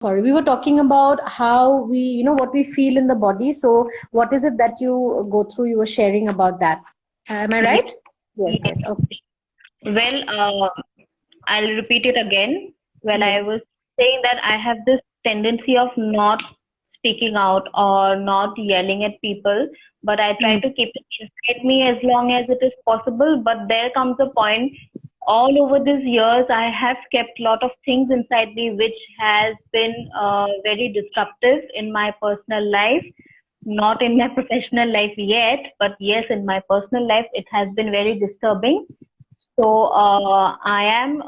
sorry, we were talking about how we, what we feel in the body. So what is it that you go through? You were sharing about that. Am I Ye- right? Yes, Yes. yes. Okay. Well, I'll repeat it again. Well, I Yes. was saying that I have this tendency of not speaking out or not yelling at people, but I try Mm. to keep it inside me as long as it is possible. But there comes a point, all over these years, I have kept a lot of things inside me which has been very disruptive in my personal life. Not in my professional life yet, but yes, in my personal life, it has been very disturbing. So I am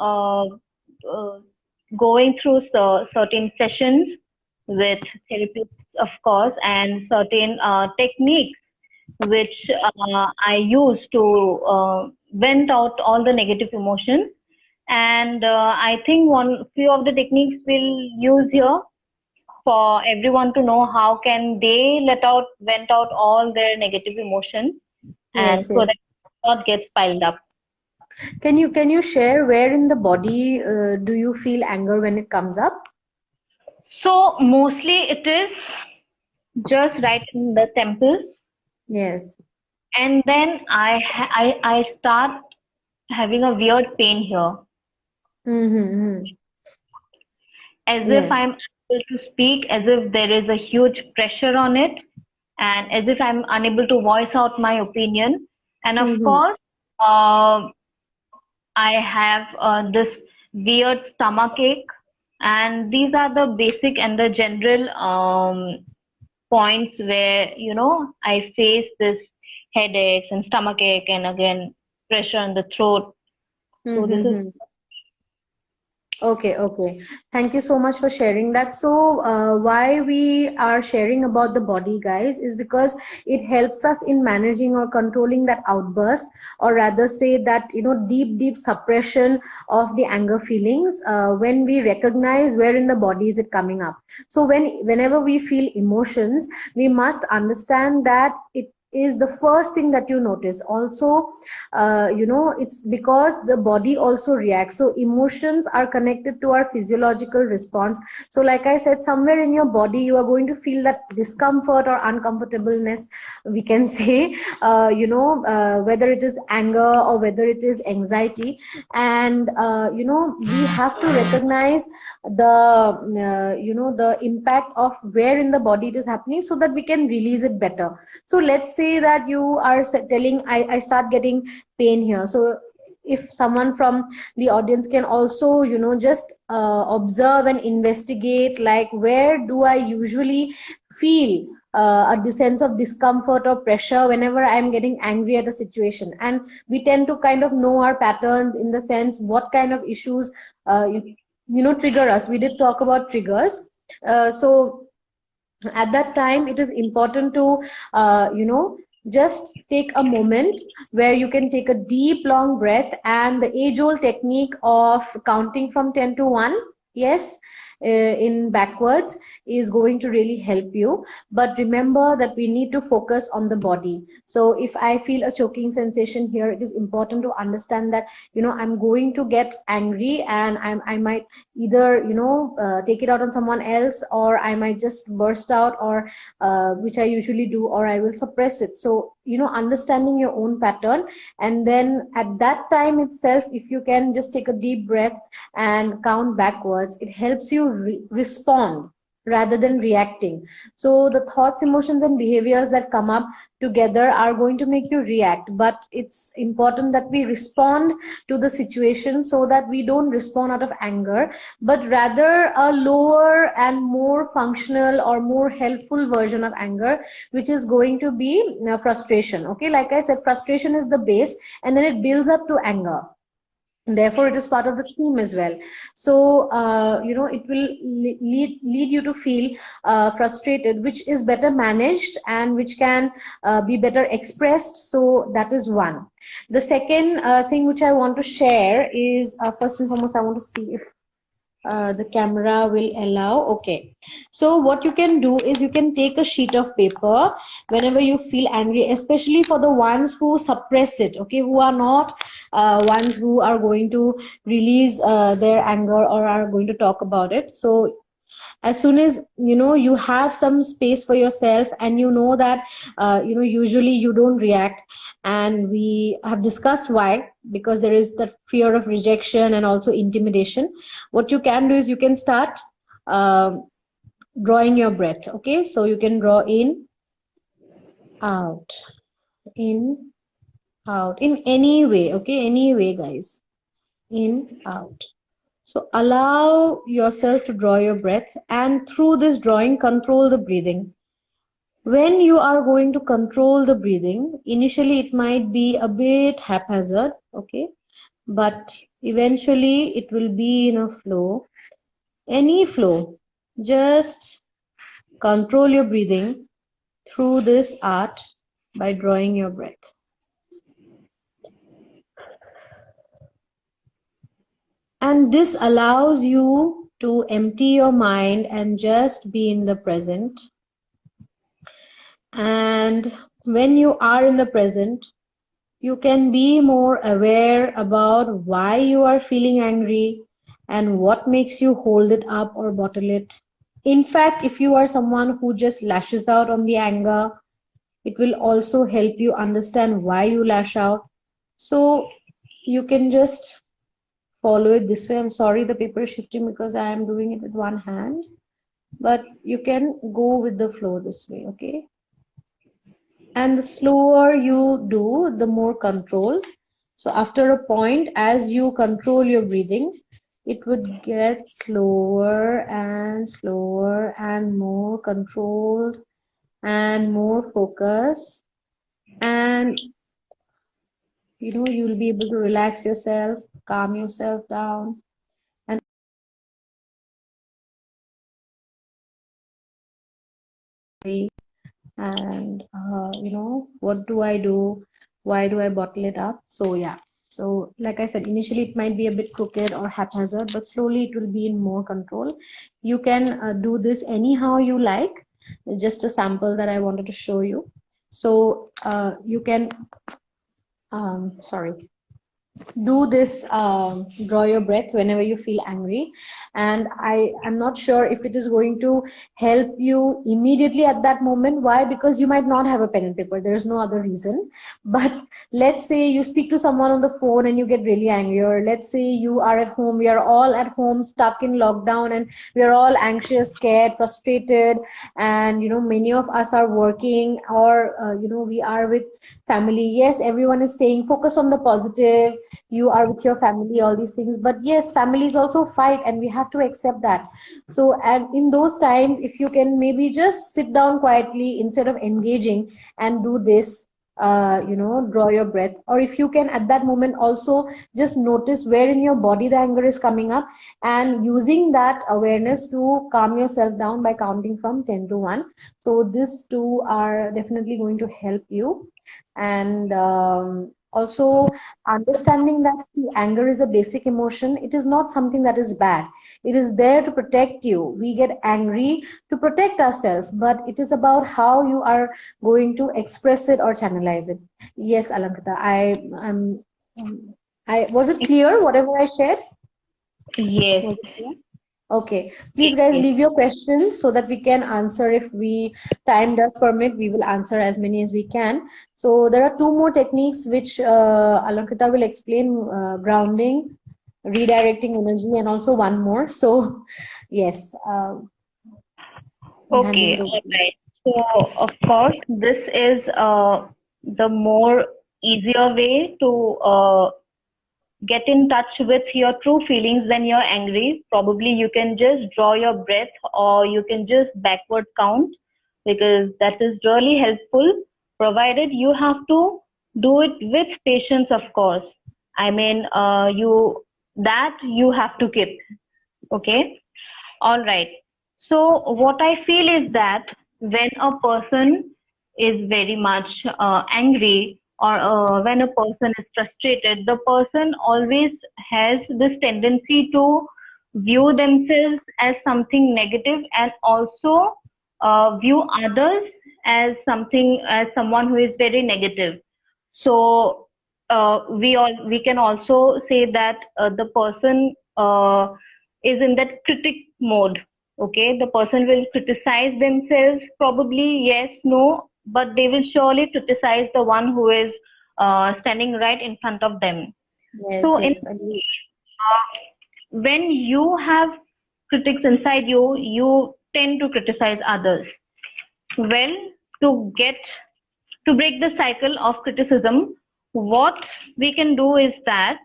going through certain sessions with therapists, of course, and certain techniques which I use to vent out all the negative emotions. And I think one few of the techniques we'll use here for everyone to know how can they vent out all their negative emotions, and Yes, so yes. that it not gets piled up. Can you share where in the body do you feel anger when it comes up? So mostly it is just right in the temples, Yes. and then I start having a weird pain here, Mm-hmm. as if Yes. I'm unable to speak, as if there is a huge pressure on it, and as if I'm unable to voice out my opinion. And of Mm-hmm. course, I have this weird stomach ache, and these are the basic and the general points where I face this headaches and stomach ache, and again pressure in the throat. So this is Mm-hmm. Okay, okay. Thank you so much for sharing that. So, why we are sharing about the body, guys, is because it helps us in managing or controlling that outburst, or rather say that, deep, deep suppression of the anger feelings, when we recognize where in the body is it coming up. So, whenever we feel emotions, we must understand that it is the first thing that you notice. Also, it's because the body also reacts. So emotions are connected to our physiological response. So like I said, somewhere in your body you are going to feel that discomfort or uncomfortableness, we can say, whether it is anger or whether it is anxiety. And we have to recognize the impact of where in the body it is happening, so that we can release it better. So let's say that you are telling, I start getting pain here. So if someone from the audience can also, just observe and investigate, like where do I usually feel a sense of discomfort or pressure whenever I'm getting angry at a situation. And we tend to kind of know our patterns, in the sense what kind of issues trigger us. We did talk about triggers. So at that time it is important to just take a moment where you can take a deep long breath, and the age old technique of counting from 10 to 1, yes, in backwards, is going to really help you. But remember that we need to focus on the body. So if I feel a choking sensation here, it is important to understand that I'm going to get angry, and I might either take it out on someone else, or I might just burst out, or which I usually do, or I will suppress it. So understanding your own pattern, and then at that time itself, if you can just take a deep breath and count backwards, it helps you respond rather than reacting. So the thoughts, emotions, and behaviors that come up together are going to make you react, but it's important that we respond to the situation, so that we don't respond out of anger, but rather a lower and more functional or more helpful version of anger, which is going to be frustration. Okay, like I said, frustration is the base, and then it builds up to anger. Therefore it is part of the theme as well. So it will lead you to feel frustrated, which is better managed and which can be better expressed. So that is one. The second thing which I want to share is, first and foremost, I want to see if the camera will allow. Okay, so what you can do is you can take a sheet of paper whenever you feel angry, especially for the ones who suppress it, okay, who are not ones who are going to release their anger or are going to talk about it. So as soon as you have some space for yourself, and that usually you don't react, and we have discussed why, because there is that fear of rejection and also intimidation. What you can do is you can start drawing your breath. Okay, so you can draw in, out, in, out, in any way. Okay, any way, guys. In, out. So allow yourself to draw your breath, and through this drawing, control the breathing. When you are going to control the breathing, initially it might be a bit haphazard, okay, but eventually it will be in a flow, any flow. Just control your breathing through this art by drawing your breath. And this allows you to empty your mind and just be in the present. And when you are in the present, you can be more aware about why you are feeling angry and what makes you hold it up or bottle it. In fact, if you are someone who just lashes out on the anger, it will also help you understand why you lash out. So you can just follow it this way. I'm sorry the paper is shifting because I am doing it with one hand, but you can go with the flow this way, okay? And the slower you do, the more control. So after a point, as you control your breathing, it would get slower and more controlled and more focused, and you'll be able to relax yourself, calm yourself down, and what do I do? Why do I bottle it up? So yeah. So like I said, initially it might be a bit crooked or haphazard, but slowly it will be in more control. You can do this anyhow you like. Just a sample that I wanted to show you. So you can, sorry, do this, draw your breath whenever you feel angry, and I am not sure if it is going to help you immediately at that moment. Why? Because you might not have a pen and paper, there is no other reason. But let's say you speak to someone on the phone and you get really angry, or let's say you are at home, we are all at home stuck in lockdown, and we are all anxious, scared, frustrated, and many of us are working, or we are with family. Yes, everyone is saying focus on the positive, you are with your family, all these things, but yes, families also fight, and we have to accept that. So, and in those times, if you can maybe just sit down quietly instead of engaging and do this, draw your breath, or if you can at that moment also just notice where in your body the anger is coming up, and using that awareness to calm yourself down by counting from 10 to 1. So these two are definitely going to help you. And also understanding that anger is a basic emotion. It is not something that is bad, it is there to protect you. We get angry to protect ourselves, but it is about how you are going to express it or channelize it. Yes, Alankita, I was it clear whatever I shared? Yes. Okay, please guys leave your questions so that we can answer. If time does permit, we will answer as many as we can. So there are two more techniques which Alankita will explain: grounding, redirecting energy, and also one more. So yes. Okay, all right. So of course, this is the more easier way to get in touch with your true feelings when you're angry. Probably you can just draw your breath, or you can just backward count, because that is really helpful, provided you have to do it with patience, of course. I mean, you have to keep. Okay. All right. So what I feel is that when a person is very much angry, or when a person is frustrated, the person always has this tendency to view themselves as something negative, and also view others as someone who is very negative. So we can also say that the person is in that critic mode. Okay, the person will criticize themselves, probably yes, no, but they will surely criticize the one who is standing right in front of them. Yes, So in yes, agree. when you have critics inside you, you tend to criticize others. Well, to get to break the cycle of criticism, what we can do is that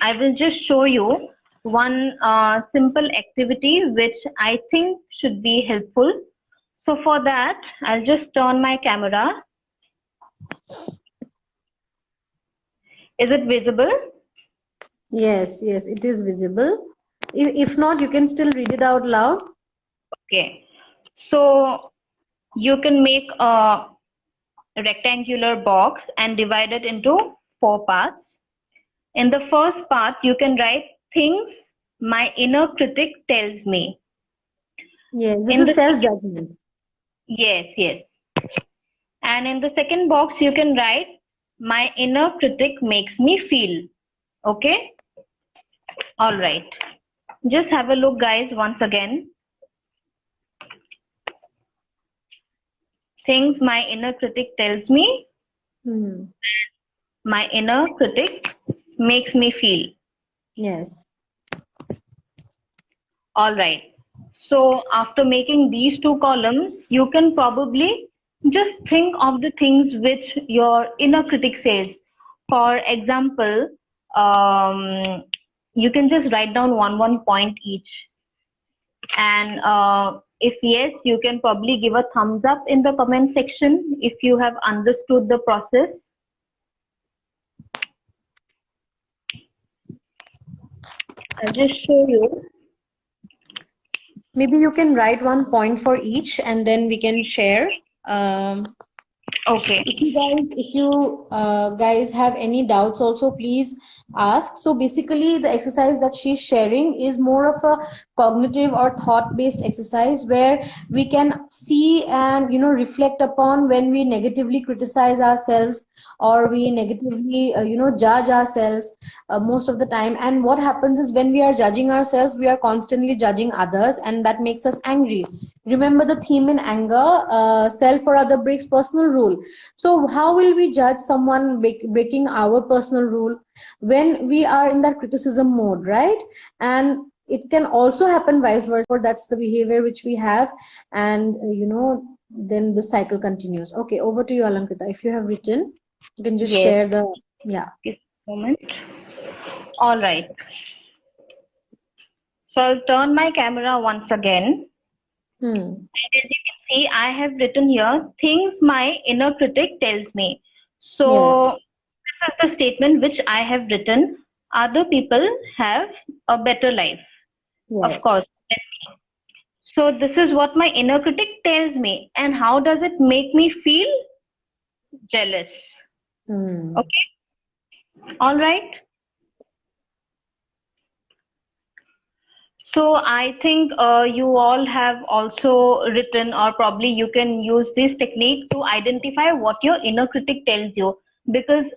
I will just show you one simple activity which I think should be helpful. So for that, I'll just turn my camera. Is it visible? Yes, yes, it is visible. If not, you can still read it out loud. Okay. So you can make a rectangular box and divide it into 4 parts. In the first part, you can write things my inner critic tells me. Yes, this In is the self-judgment. yes, yes. And in the second box, you can write my inner critic makes me feel. Okay? All right. Just have a look, guys, once again. Things my inner critic tells me, Hmm. my inner critic makes me feel. Yes. All right. So after making these 2 columns, you can probably just think of the things which your inner critic says. For example, you can just write down one point each. And if yes, you can probably give a thumbs up in the comment section if you have understood the process. I'll just show you. Maybe you can write one point for each and then we can share. Um, Okay. if you guys have any doubts also, please ask. So basically the exercise that she's sharing is more of a cognitive or thought based exercise where we can see and reflect upon when we negatively criticize ourselves or we negatively judge ourselves most of the time. And what happens is when we are judging ourselves, we are constantly judging others, and that makes us angry. Remember the theme in anger, self or other breaks personal rule. So how will we judge someone breaking our personal rule when we are in that criticism mode, right? And it can also happen vice versa. That's the behavior which we have, and then the cycle continues. Okay, over to you, Alankita. If you have written, you can just Yes. share the, yeah. Just a moment. All right. So I'll turn my camera once again. Hmm. And as you can see, I have written here things my inner critic tells me. Yes. So this is the statement which I have written. Other people have a better life, of Yes. course. So this is what my inner critic tells me. And how does it make me feel? Jealous. Hmm. Okay. All right. So I think you all have also written, or probably you can use this technique to identify what your inner critic tells you, because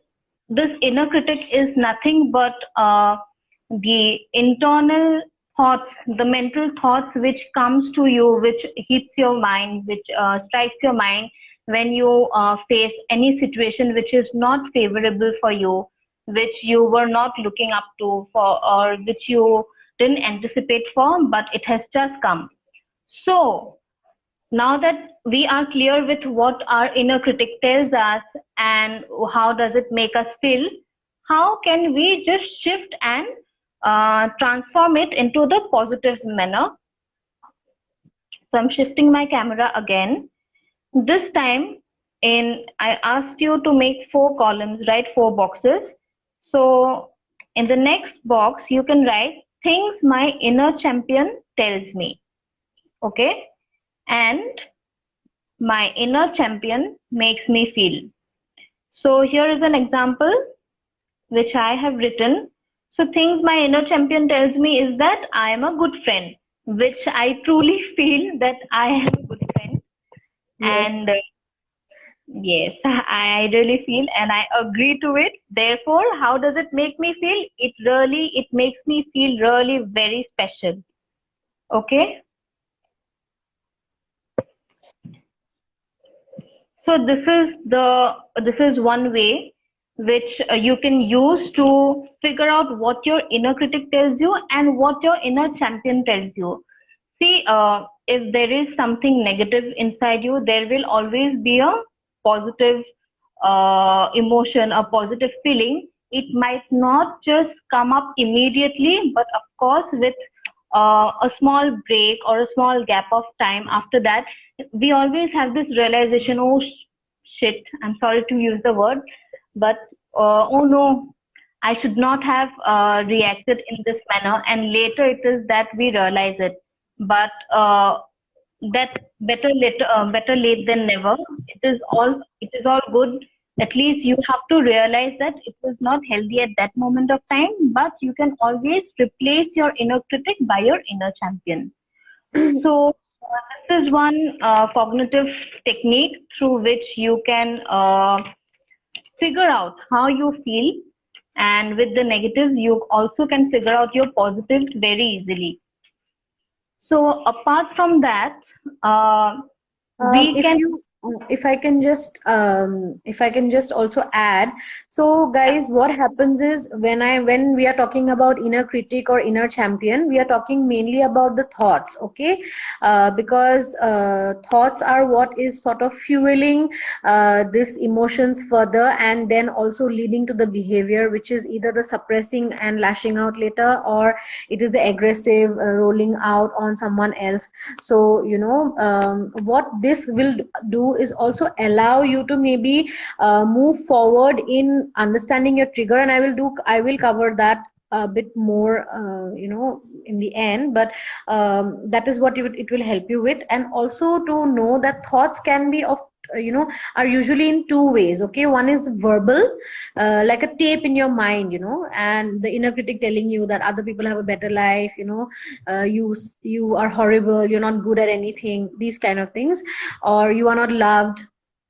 this inner critic is nothing but the internal thoughts, the mental thoughts which comes to you, which hits your mind, which strikes your mind when you face any situation which is not favorable for you, which you were not looking up to for, or which you didn't anticipate for, but it has just come. So now that we are clear with what our inner critic tells us and how does it make us feel, how can we just shift and transform it into the positive manner? So I'm shifting my camera again. This time I asked you to make 4 columns, write 4 boxes. So in the next box, you can write things my inner champion tells me. Okay. And my inner champion makes me feel. So here is an example which I have written. So things my inner champion tells me is that I am a good friend, which I truly feel that I am a good friend. Yes. And yes, I really feel and I agree to it. Therefore, how does it make me feel? It makes me feel really very special. Okay. So this is one way which you can use to figure out what your inner critic tells you and what your inner champion tells you. See, if there is something negative inside you, there will always be a positive emotion, a positive feeling. It might not just come up immediately, but of course, with a small break or a small gap of time after that, we always have this realization, oh shit, I'm sorry to use the word, but oh no, I should not have reacted in this manner. And later it is that we realize it. But that better late than never. It is all good. At least you have to realize that it was not healthy at that moment of time, but you can always replace your inner critic by your inner champion. So this is one cognitive technique through which you can figure out how you feel, and with the negatives you also can figure out your positives very easily. So apart from that, we can. If I can just also add, so guys, what happens is when we are talking about inner critic or inner champion, we are talking mainly about the thoughts, okay? Because thoughts are what is sort of fueling this emotions further, and then also leading to the behavior, which is either the suppressing and lashing out later, or it is the aggressive rolling out on someone else. So what this will do is also allow you to maybe move forward in understanding your trigger, and I will cover that a bit more in the end, but that is what it will help you with. And also to know that thoughts can be of are usually in two ways, okay? One is verbal, like a tape in your mind, and the inner critic telling you that other people have a better life, you are horrible, you're not good at anything, these kind of things, or you are not loved,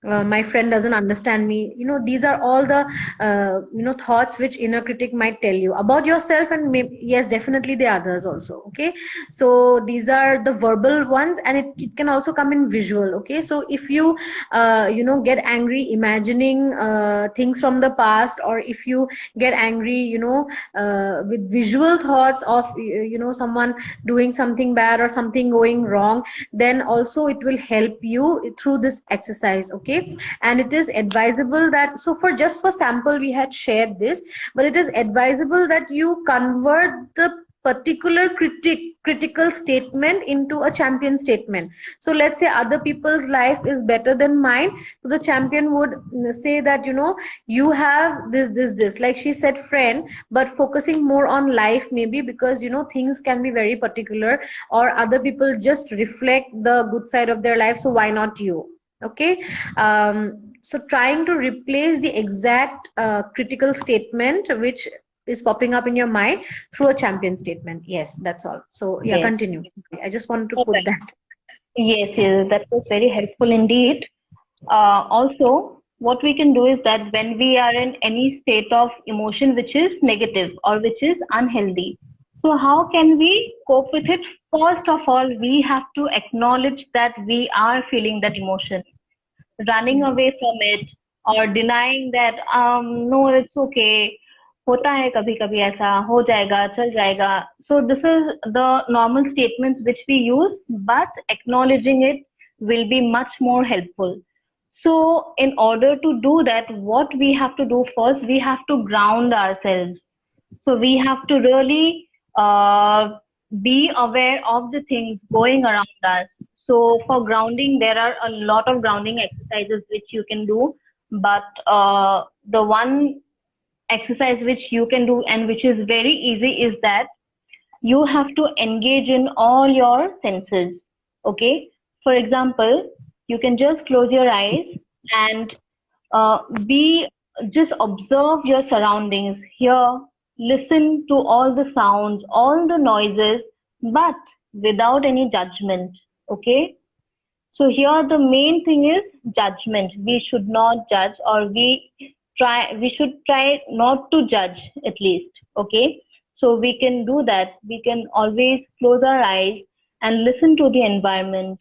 my friend doesn't understand me. These are all the thoughts which inner critic might tell you about yourself, and maybe, yes, definitely the others also, okay? So these are the verbal ones, and it can also come in visual, okay? So if you get angry imagining things from the past, or if you get angry with visual thoughts of someone doing something bad or something going wrong, then also it will help you through this exercise, okay? And it is advisable that, so for sample we had shared this, but it is advisable that you convert the particular critical statement into a champion statement. So let's say other people's life is better than mine, so the champion would say that you have this, like she said, friend, but focusing more on life, maybe because things can be very particular, or other people just reflect the good side of their life, so why not you? Okay. So trying to replace the exact critical statement which is popping up in your mind through a champion statement. Yes, that's all. So yeah, Yes. continue. I just wanted to put Okay. that. Yes, that was very helpful indeed. Also, what we can do is that when we are in any state of emotion which is negative or which is unhealthy, so how can we cope with it? First of all, we have to acknowledge that we are feeling that emotion. Running Yes. away from it or denying that no, it's okay, होता है कभी कभी ऐसा, हो जाएगा, चल जाएगा. So this is the normal statements which we use, but acknowledging it will be much more helpful. So in order to do that, what we have to do first, we have to ground ourselves. So we have to really be aware of the things going around us. So for grounding, there are a lot of grounding exercises which you can do, but the one exercise which you can do and which is very easy is that you have to engage in all your senses. Okay, for example, you can just close your eyes and be just observe your surroundings. Here, listen to all the sounds, all the noises, but without any judgment. Okay, so here the main thing is judgment. We should not judge, or we should try not to judge at least. Okay. So we can do that. We can always close our eyes and listen to the environment.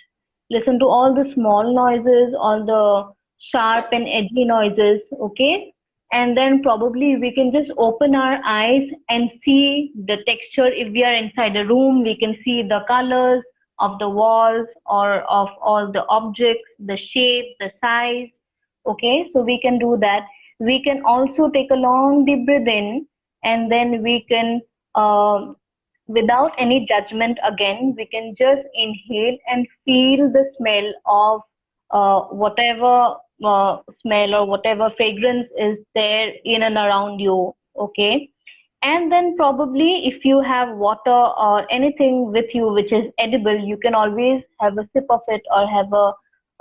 listen to all the small noises, all the sharp and edgy noises, okay? And then probably we can just open our eyes and see the texture. If we are inside a room, we can see the colors of the walls or of all the objects, the shape, the size, okay? So we can do that. We can also take a long deep breath in, and then we can without any judgment, again we can just inhale and feel the smell of whatever smell or whatever fragrance is there in and around you, okay? And then probably if you have water or anything with you which is edible, you can always have a sip of it or have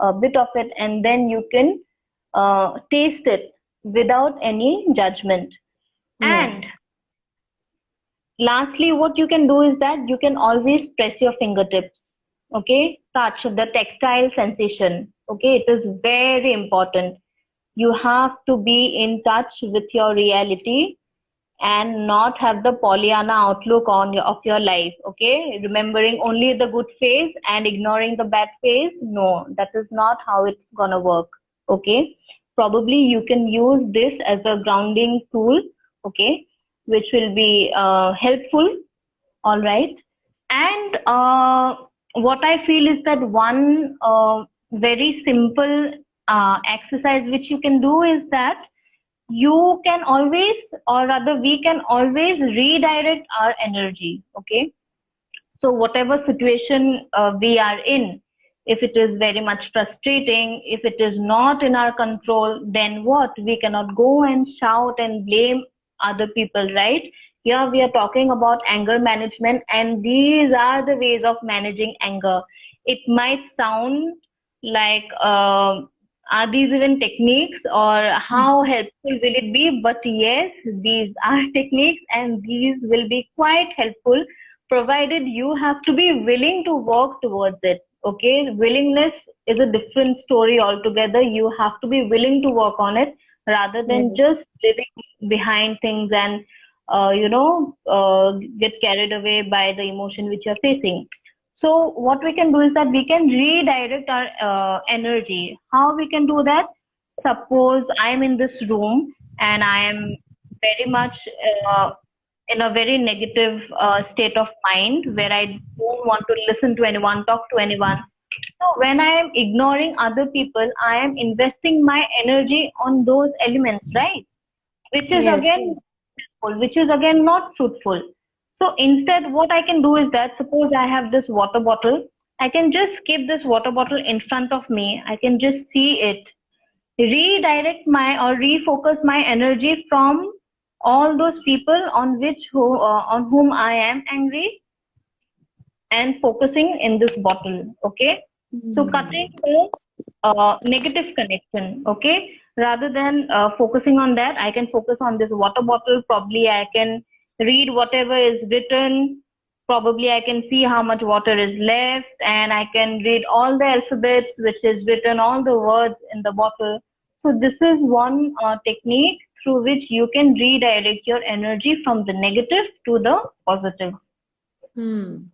a bit of it, and then you can taste it without any judgment. Yes. And lastly, what you can do is that you can always press your fingertips, okay? Touch the tactile sensation, okay? It is very important. You have to be in touch with your reality and not have the Pollyanna outlook of your life, okay? Remembering only the good phase and ignoring the bad phase. No, that is not how it's gonna work, okay? Probably you can use this as a grounding tool, okay, which will be helpful, all right? And what I feel is that one very simple exercise which you can do is that you can always, or rather we can always redirect our energy, okay? So whatever situation we are in, if it is very much frustrating, if it is not in our control, then what? We cannot go and shout and blame other people, right? Here we are talking about anger management, and these are the ways of managing anger. It might sound like are these even techniques, or how helpful will it be? But yes, these are techniques, and these will be quite helpful, provided you have to be willing to work towards it, okay? Willingness is a different story altogether. You have to be willing to work on it rather Yes. than just living behind things and get carried away by the emotion which you're facing. So what we can do is that we can redirect our energy. How we can do that? Suppose I'm in this room and I am very much in a very negative state of mind where I don't want to listen to anyone, talk to anyone. So when I am ignoring other people, I am investing my energy on those elements, right? Which is Yes. again which is again not fruitful. So instead, what I can do is that suppose I have this water bottle, I can just keep this water bottle in front of me. I can just see it, redirect my or refocus my energy from all those people on whom I am angry, and focusing in this bottle. Okay, so cutting the negative connection. Okay, rather than focusing on that, I can focus on this water bottle. Probably I can read whatever is written. Probably I can see how much water is left, and I can read all the alphabets which is written, all the words in the bottle. So this is one technique through which you can redirect your energy from the negative to the positive. Hmm.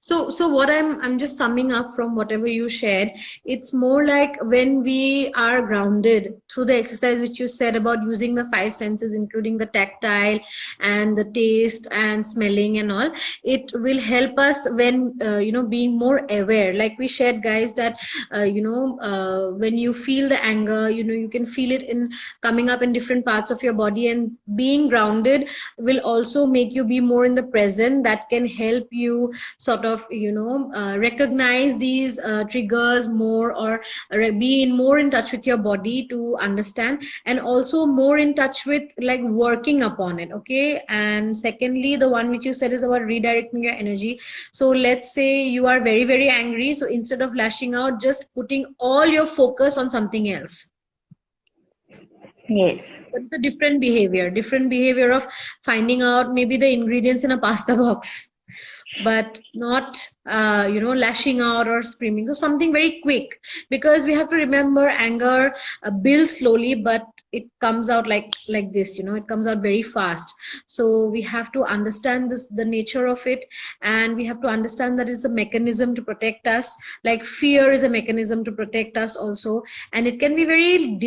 So what I'm just summing up from whatever you shared, it's more like when we are grounded through the exercise which you said about using the five senses, including the tactile and the taste and smelling and all, it will help us when being more aware. Like we shared, guys, that when you feel the anger, you can feel it in coming up in different parts of your body, and being grounded will also make you be more in the present. That can help you sort of recognize these triggers more, or be more in touch with your body to understand, and also more in touch with like working upon it. Okay. And secondly, the one which you said is about redirecting your energy. So let's say you are very, very angry, so instead of lashing out, just putting all your focus on something else. Yes. But the different behavior of finding out maybe the ingredients in a pasta box, but not lashing out or screaming. So something very quick, because we have to remember anger builds slowly, but it comes out like this, it comes out very fast. So we have to understand the nature of it, and we have to understand that it's a mechanism to protect us, like fear is a mechanism to protect us also. And it can be very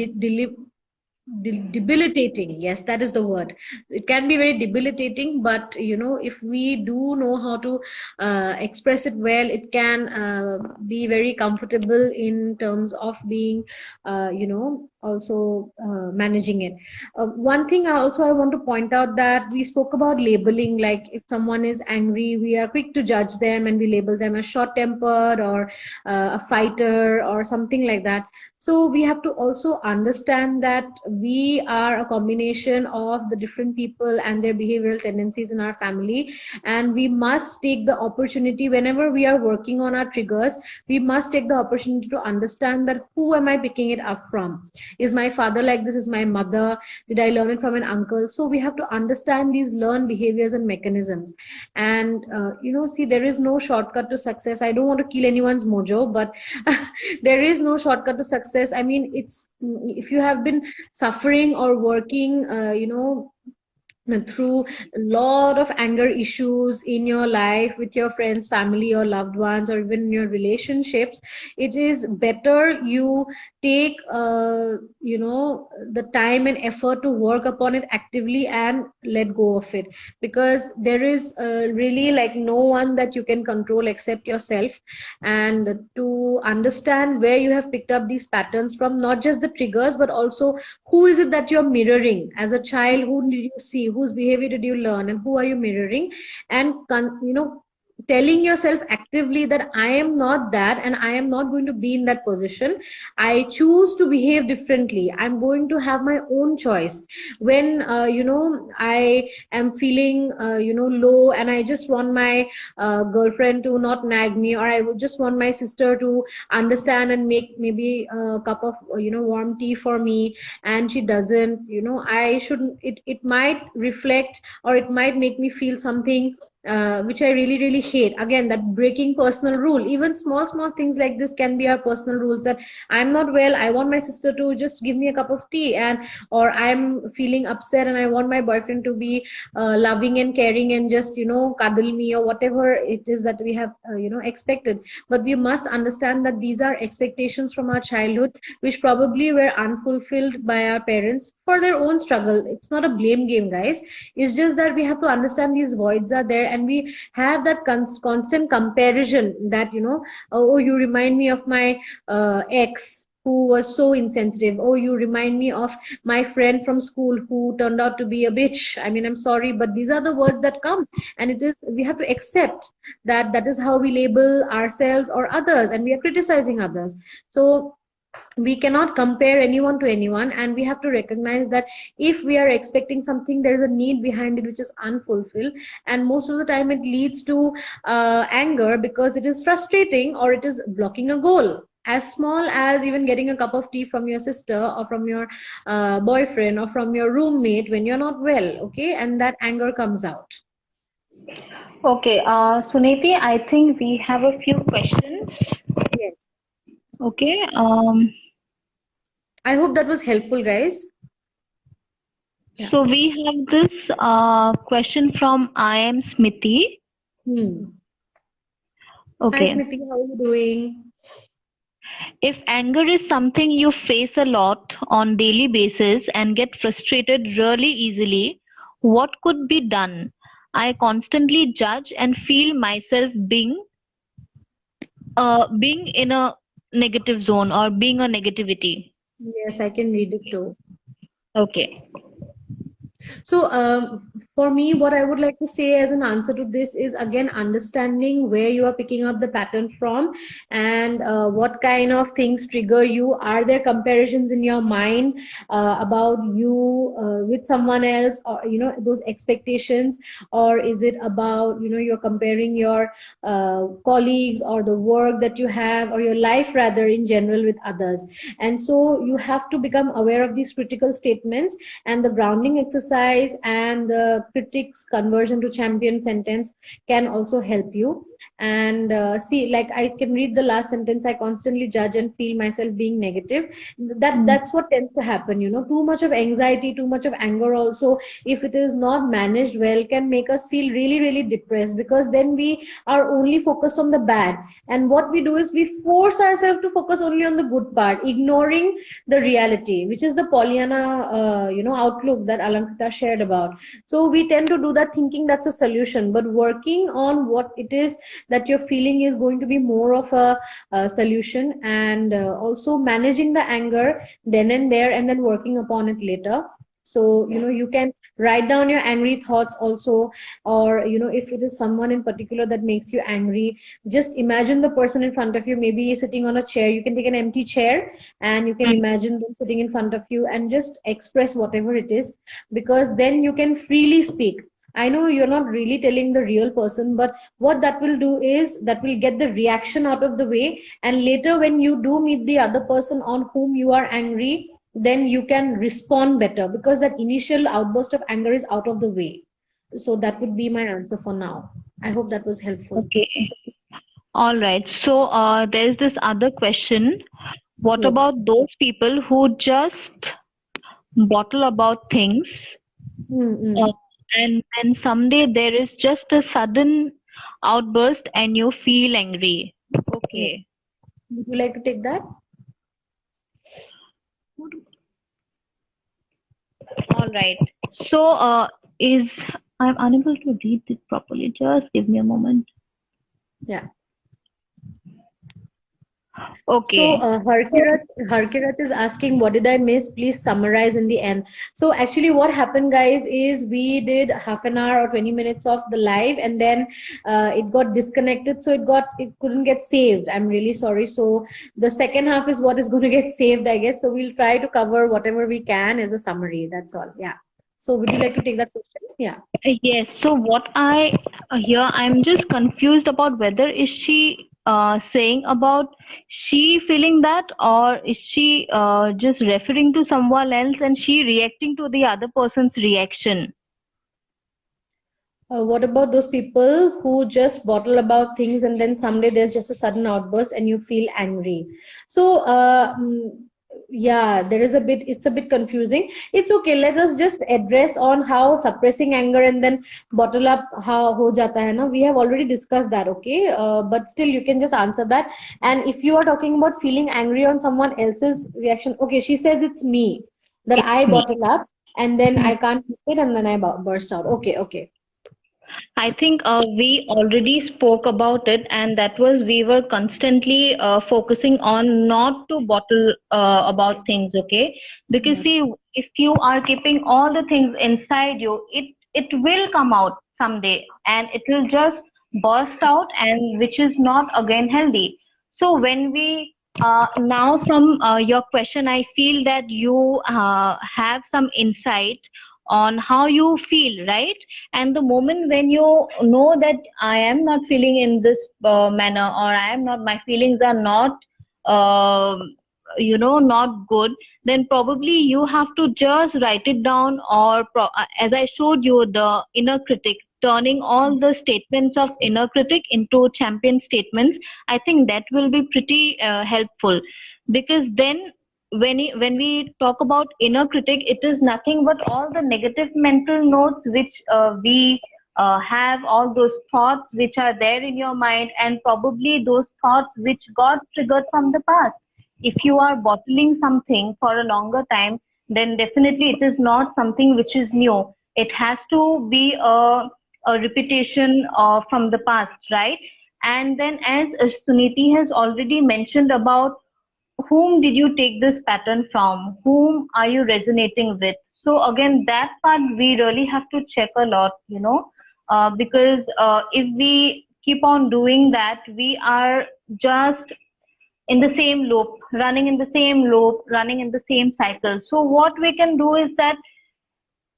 debilitating. Yes, that is the word. It can be very debilitating, but if we do know how to express it well, it can be very comfortable in terms of being also managing it. One thing I want to point out, that we spoke about labeling, like if someone is angry, we are quick to judge them and we label them as short tempered or a fighter or something like that. So we have to also understand that we are a combination of the different people and their behavioral tendencies in our family. And we must take the opportunity whenever we are working on our triggers, we must take the opportunity to understand that who am I picking it up from? Is my father like this? Is my mother? Did I learn it from an uncle? So we have to understand these learned behaviors and mechanisms. And, see, there is no shortcut to success. I don't want to kill anyone's mojo, but there is no shortcut to success. I mean, it's if you have been suffering or working, through a lot of anger issues in your life with your friends, family, or loved ones, or even in your relationships, it is better you take the time and effort to work upon it actively and let go of it, because there is really like no one that you can control except yourself. And to understand where you have picked up these patterns from, not just the triggers, but also who is it that you're mirroring as a child, who did you see, whose behavior did you learn, and who are you mirroring, and telling yourself actively that I am not that, and I am not going to be in that position. I choose to behave differently. I'm going to have my own choice. When I am feeling low, and I just want my girlfriend to not nag me, or I would just want my sister to understand and make maybe a cup of warm tea for me, and she doesn't, I shouldn't, it might reflect, or it might make me feel something which I really, really hate. Again, that breaking personal rule. Even small things like this can be our personal rules, that I'm not well, I want my sister to just give me a cup of tea, or I'm feeling upset and I want my boyfriend to be loving and caring and just cuddle me, or whatever it is that we have expected. But we must understand that these are expectations from our childhood, which probably were unfulfilled by our parents for their own struggle. It's not a blame game, guys. It's just that we have to understand these voids are there, and we have that constant comparison that oh, you remind me of my ex who was so insensitive. Oh, you remind me of my friend from school who turned out to be a bitch. I mean, I'm sorry, but these are the words that come, and we have to accept that that is how we label ourselves or others, and we are criticizing others. So we cannot compare anyone to anyone, and we have to recognize that if we are expecting something, there is a need behind it which is unfulfilled, and most of the time it leads to anger, because it is frustrating, or it is blocking a goal as small as even getting a cup of tea from your sister, or from your boyfriend, or from your roommate when you're not well. Okay, and that anger comes out. Okay, Suniti, I think we have a few questions. Yes. Okay. I hope that was helpful, guys. Yeah. So we have this question from I am Smiti. Okay. Hi Smiti, how are you doing? If anger is something you face a lot on daily basis and get frustrated really easily, what could be done? I constantly judge and feel myself being in a negative zone, or being a negativity. Yes, I can read it too. Okay. So for me, what I would like to say as an answer to this is, again, understanding where you are picking up the pattern from, and what kind of things trigger you. Are there comparisons in your mind about you with someone else, or those expectations, or is it about you're comparing your colleagues, or the work that you have, or your life rather in general, with others? And so you have to become aware of these critical statements, and the grounding exercise and the critic's conversion to champion sentence can also help you. and see, like I can read the last sentence, I constantly judge and feel myself being negative. That's what tends to happen, too much of anxiety, too much of anger also, if it is not managed well, can make us feel really, really depressed, because then we are only focused on the bad, and what we do is we force ourselves to focus only on the good part, ignoring the reality, which is the Pollyanna outlook that Alankita shared about. So we tend to do that thinking that's a solution, but working on what it is that you're feeling is going to be more of a solution, and also managing the anger then and there, and then working upon it later. So you can write down your angry thoughts also, or if it is someone in particular that makes you angry, just imagine the person in front of you, maybe sitting on a chair. You can take an empty chair and you can imagine them sitting in front of you, and just express whatever it is, because then you can freely speak. I know you're not really telling the real person, but what that will do is that will get the reaction out of the way, and later when you do meet the other person on whom you are angry, then you can respond better, because that initial outburst of anger is out of the way. So that would be my answer for now. I hope that was helpful. Okay. All right. So there's this other question. What Yes. about those people who just bottle about things, Mm-hmm. and then someday there is just a sudden outburst and you feel angry? Yes. Okay. Would you like to take that? All right. So I'm unable to read it properly. Just give me a moment. Yeah. Okay. So Harkirat is asking, what did I miss? Please summarize in the end. So actually what happened, guys, is we did half an hour or 20 minutes of the live, and then it got disconnected. So it couldn't get saved. I'm really sorry. So the second half is what is going to get saved, I guess. So we'll try to cover whatever we can as a summary. That's all. Yeah. So would you like to take that question? Yeah. Yes. So what I here, I'm just confused about whether is she saying about she feeling that, or is she just referring to someone else and she reacting to the other person's reaction? What about those people who just bottle about things, and then someday there's just a sudden outburst and you feel angry? So, yeah, it's a bit confusing. It's okay. Let us just address on how suppressing anger and then bottle up how ho jata hai na. We have already discussed that, okay? But still, you can just answer that. And if you are talking about feeling angry on someone else's reaction, okay, she says it's me, that I It's me. bottle up and then I can't keep it and then I burst out. Okay, okay. I think we already spoke about it, and that was we were constantly focusing on not to bottle about things, okay? Because see, if you are keeping all the things inside you, it will come out someday, and it will just burst out, and which is not again healthy. So when we now from your question, I feel that you have some insight on how you feel, right? And the moment when you know that I am not feeling in this manner, or I am not, my feelings are not uh, not good, then probably you have to just write it down, or as I showed you, the inner critic, turning all the statements of inner critic into champion statements. I think that will be pretty helpful, because then when we talk about inner critic, it is nothing but all the negative mental notes which we have, all those thoughts which are there in your mind, and probably those thoughts which got triggered from the past. If you are bottling something for a longer time, then definitely it is not something which is new. It has to be a repetition from the past, right? And then, as Suniti has already mentioned about, whom did you take this pattern from, whom are you resonating with? So again, that part we really have to check a lot, because if we keep on doing that, we are just in the same loop, running in the same loop, running in the same cycle. So what we can do is that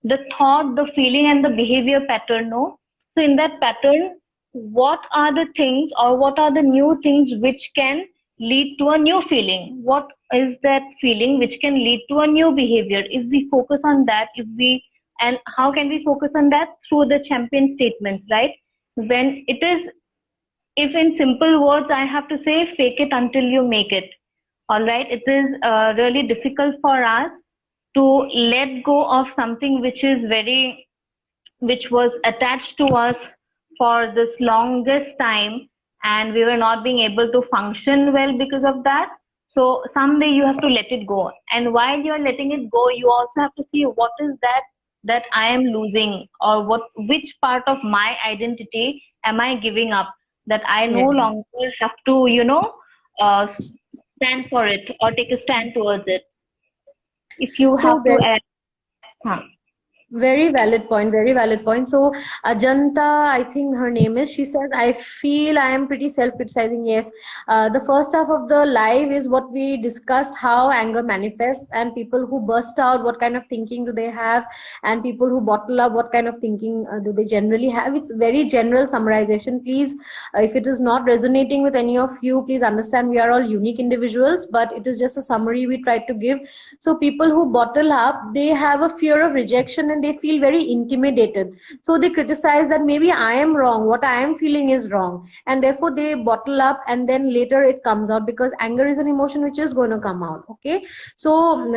the thought, the feeling, and the behavior pattern, no? So in that pattern, what are the things, or what are the new things which can lead to a new feeling? What is that feeling which can lead to a new behavior? If we focus on that, and how can we focus on that? Through the champion statements, right? When it is if in simple words I have to say, fake it until you make it. All right, it is really difficult for us to let go of something which was attached to us for this longest time, and we were not being able to function well because of that. So someday you have to let it go, and while you're letting it go, you also have to see what is that I am losing, or which part of my identity am I giving up, that I Yeah. no longer have to stand for it or take a stand towards it. If you So have to very add, huh. Very valid point, very valid point. So Ajanta, I think her name is, she says, I feel I am pretty self-criticizing. Yes. The first half of the live is what we discussed, how anger manifests, and people who burst out, what kind of thinking do they have, and people who bottle up, what kind of thinking do they generally have. It's very general summarization. Please, if it is not resonating with any of you, please understand we are all unique individuals, but it is just a summary we tried to give. So people who bottle up, they have a fear of rejection and they feel very intimidated. So they criticize that maybe I am wrong, what I am feeling is wrong, and therefore they bottle up, and then later it comes out, because anger is an emotion which is going to come out. Okay, so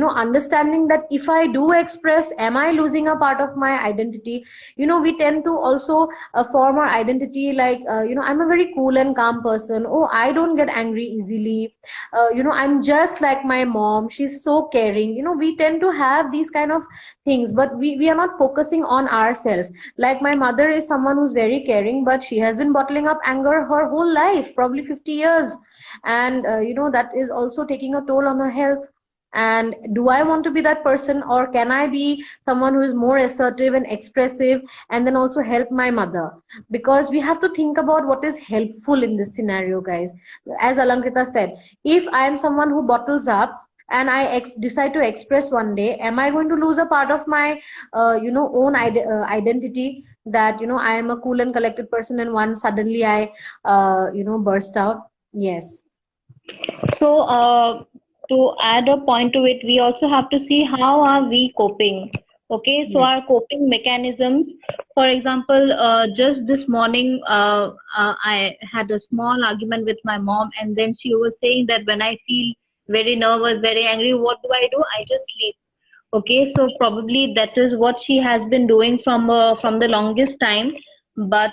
understanding that if I do express, am I losing a part of my identity? We tend to also form our identity like I'm a very cool and calm person. Oh, I don't get angry easily. I'm just like my mom, she's so caring. We tend to have these kind of things, but we are not focusing on ourselves. Like my mother is someone who's very caring, but she has been bottling up anger her whole life, probably 50 years, and that is also taking a toll on her health. And do I want to be that person, or can I be someone who is more assertive and expressive and then also help my mother? Because we have to think about what is helpful in this scenario, guys. As Alankrita said, if I am someone who bottles up and I decide to express one day, am I going to lose a part of my own identity, that I am a cool and collected person, and one suddenly I burst out? Yes. So, to add a point to it, we also have to see how are we coping. Okay, so Yes. our coping mechanisms, for example, just this morning, I had a small argument with my mom, and then she was saying that when I feel very nervous, very angry, what do? I just sleep. Okay, so probably that is what she has been doing from the longest time. But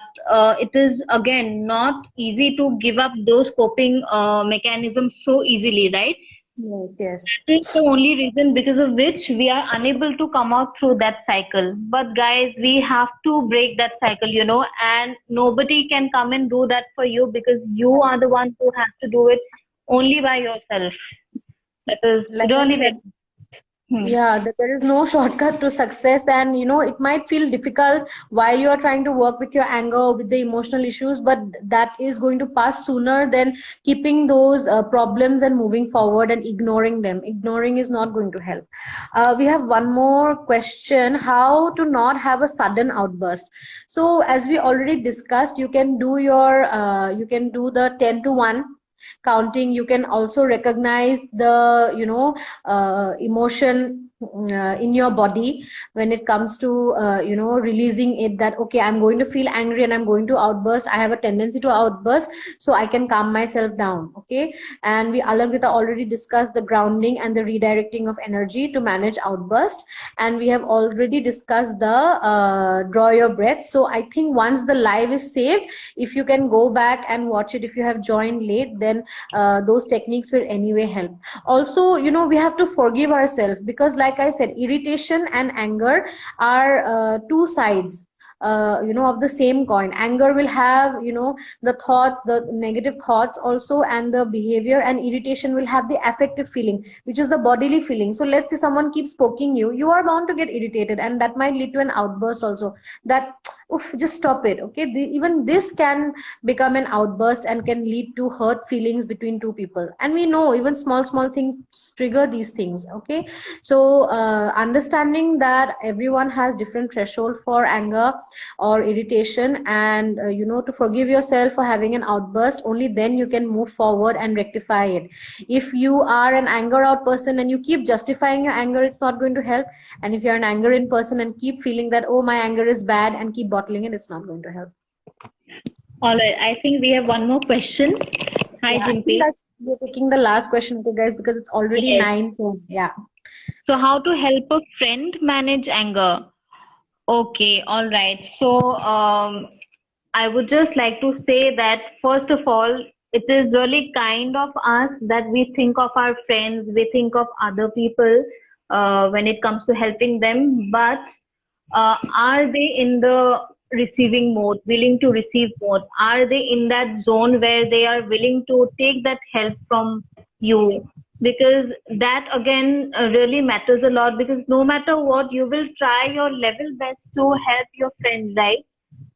it is again not easy to give up those coping mechanisms so easily, right? Yes. Yes. That is the only reason because of which we are unable to come out through that cycle. But guys, we have to break that cycle, and nobody can come and do that for you, because you are the one who has to do it only by yourself. That is Like I really said, very. Hmm. yeah, there is no shortcut to success, and it might feel difficult while you are trying to work with your anger, with the emotional issues, but that is going to pass sooner than keeping those problems and moving forward and ignoring them. Ignoring is not going to help. We have one more question: how to not have a sudden outburst? So, as we already discussed, you can do the 10 to 1 counting. You can also recognize the emotion in your body when it comes to releasing it, that okay, I'm going to feel angry and I'm going to outburst. I have a tendency to outburst, so I can calm myself down. Okay, and Alankrita already discussed the grounding and the redirecting of energy to manage outburst, and we have already discussed the draw your breath. So I think once the live is saved, if you can go back and watch it, if you have joined late, then those techniques will anyway help. Also, we have to forgive ourselves, because like I said, irritation and anger are two sides of the same coin. Anger will have the thoughts, the negative thoughts also, and the behavior, and irritation will have the affective feeling, which is the bodily feeling. So let's say someone keeps poking you, you are bound to get irritated, and that might lead to an outburst also, that oof, just stop it. Okay, even this can become an outburst and can lead to hurt feelings between two people, and we know even small things trigger these things. Okay, so understanding that everyone has different threshold for anger or irritation, and to forgive yourself for having an outburst, only then you can move forward and rectify it. If you are an anger out person and you keep justifying your anger, it's not going to help. And if you're an anger in person and keep feeling that, oh, my anger is bad, and keep bottling it, it's not going to help. All right, I think we have one more question. Hi, Yeah, I think Jimpy. that we're taking the last question, okay, guys, because it's already Yes. 9 p.m. Yeah. So, how to help a friend manage anger? Okay, all right. So, I would just like to say that first of all, it is really kind of us that we think of our friends, we think of other people when it comes to helping them. But are they in the receiving mode, willing to receive mode? Are they in that zone where they are willing to take that help from you? Because that again really matters a lot, because no matter what, you will try your level best to help your friend, right?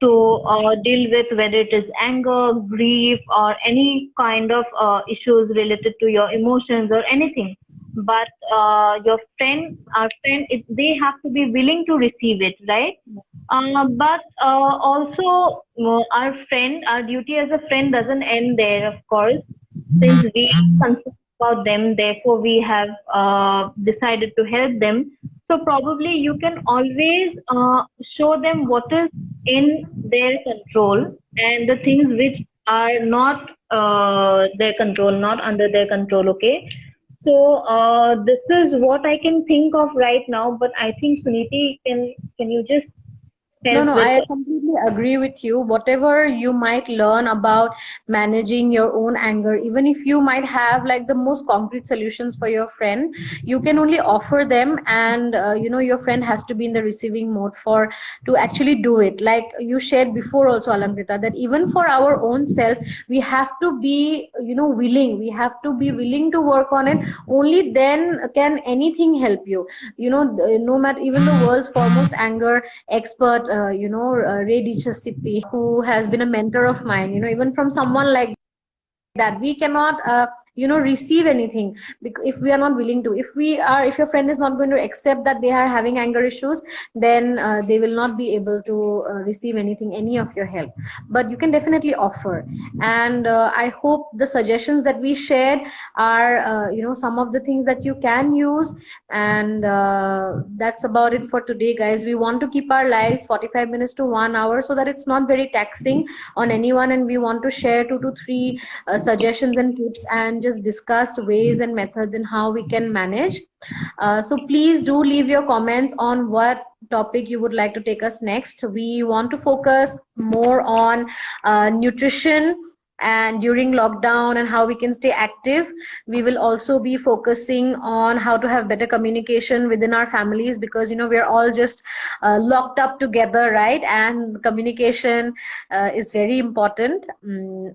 To deal with whether it is anger, grief, or any kind of issues related to your emotions or anything. But your friend, our friend, they have to be willing to receive it, right? But also, our duty as a friend doesn't end there, of course. Since we are concerned about them, therefore we have decided to help them. So probably you can always show them what is in their control, and the things which are not their control, not under their control. Okay. So this is what I can think of right now. But I think Suniti, can you just No, help no, with? I completely agree with you. Whatever you might learn about managing your own anger, even if you might have like the most concrete solutions for your friend, you can only offer them, and your friend has to be in the receiving mode for to actually do it. Like you shared before, also, Alamrita, that even for our own self, we have to be, willing. We have to be willing to work on it. Only then can anything help you. No matter, even the world's foremost anger expert, Ray DiCianci, who has been a mentor of mine, even from someone like that we cannot receive anything if we are not willing to. If your friend is not going to accept that they are having anger issues, then they will not be able to receive anything, any of your help. But you can definitely offer. And I hope the suggestions that we shared are some of the things that you can use. And that's about it for today, guys. We want to keep our lives 45 minutes to 1 hour, so that it's not very taxing on anyone, and we want to share 2 to 3 suggestions and tips, and just discussed ways and methods in how we can manage. So please do leave your comments on what topic you would like to take us next. We want to focus more on nutrition and during lockdown, and how we can stay active. We will also be focusing on how to have better communication within our families, because we're all just locked up together, right? And communication is very important.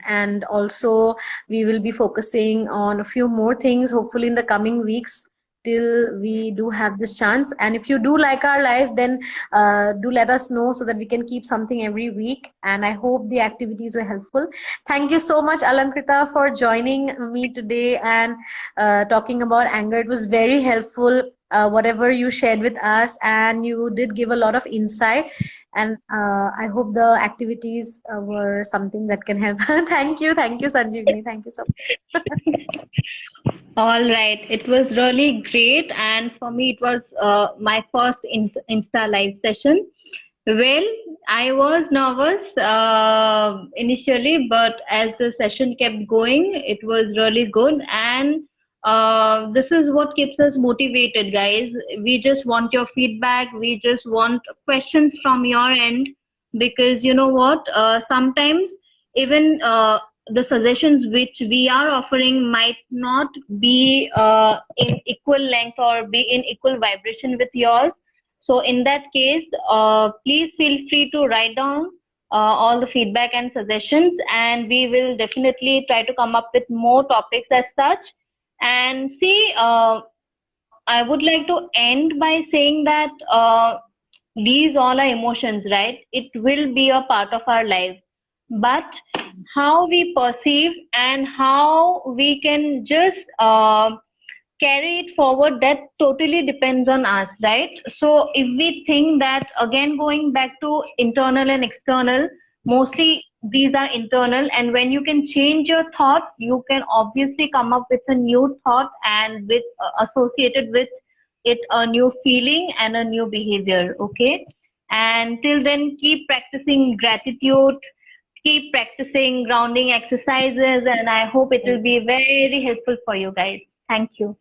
And also we will be focusing on a few more things, hopefully in the coming weeks, till we do have this chance. And if you do like our life, then do let us know, so that we can keep something every week. And I hope the activities were helpful. Thank you so much, Alankrita, for joining me today and talking about anger. It was very helpful, whatever you shared with us, and you did give a lot of insight. And I hope the activities were something that can help. Thank you, Sanjeevani. Thank you so much. All right, it was really great, and for me, it was my first Insta live session. Well, I was nervous initially, but as the session kept going, it was really good. And this is what keeps us motivated, guys. We just want your feedback, we just want questions from your end, because you know what? Sometimes even the suggestions which we are offering might not be in equal length or be in equal vibration with yours. So in that case, please feel free to write down all the feedback and suggestions, and we will definitely try to come up with more topics as such. And see, I would like to end by saying that these all are emotions, right? It will be a part of our lives. But how we perceive and how we can just carry it forward, that totally depends on us, right? So if we think that, again going back to internal and external, mostly these are internal, and when you can change your thought, you can obviously come up with a new thought, and with associated with it a new feeling and a new behavior. Okay. And till then, keep practicing gratitude, keep practicing grounding exercises, and I hope it will be very helpful for you guys. Thank you.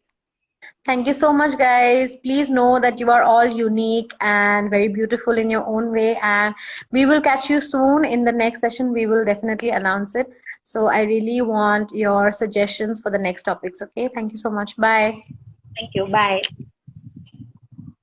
Thank you so much, guys. Please know that you are all unique and very beautiful in your own way. And we will catch you soon in the next session. We will definitely announce it. So I really want your suggestions for the next topics. Okay. Thank you so much. Bye. Thank you. Bye.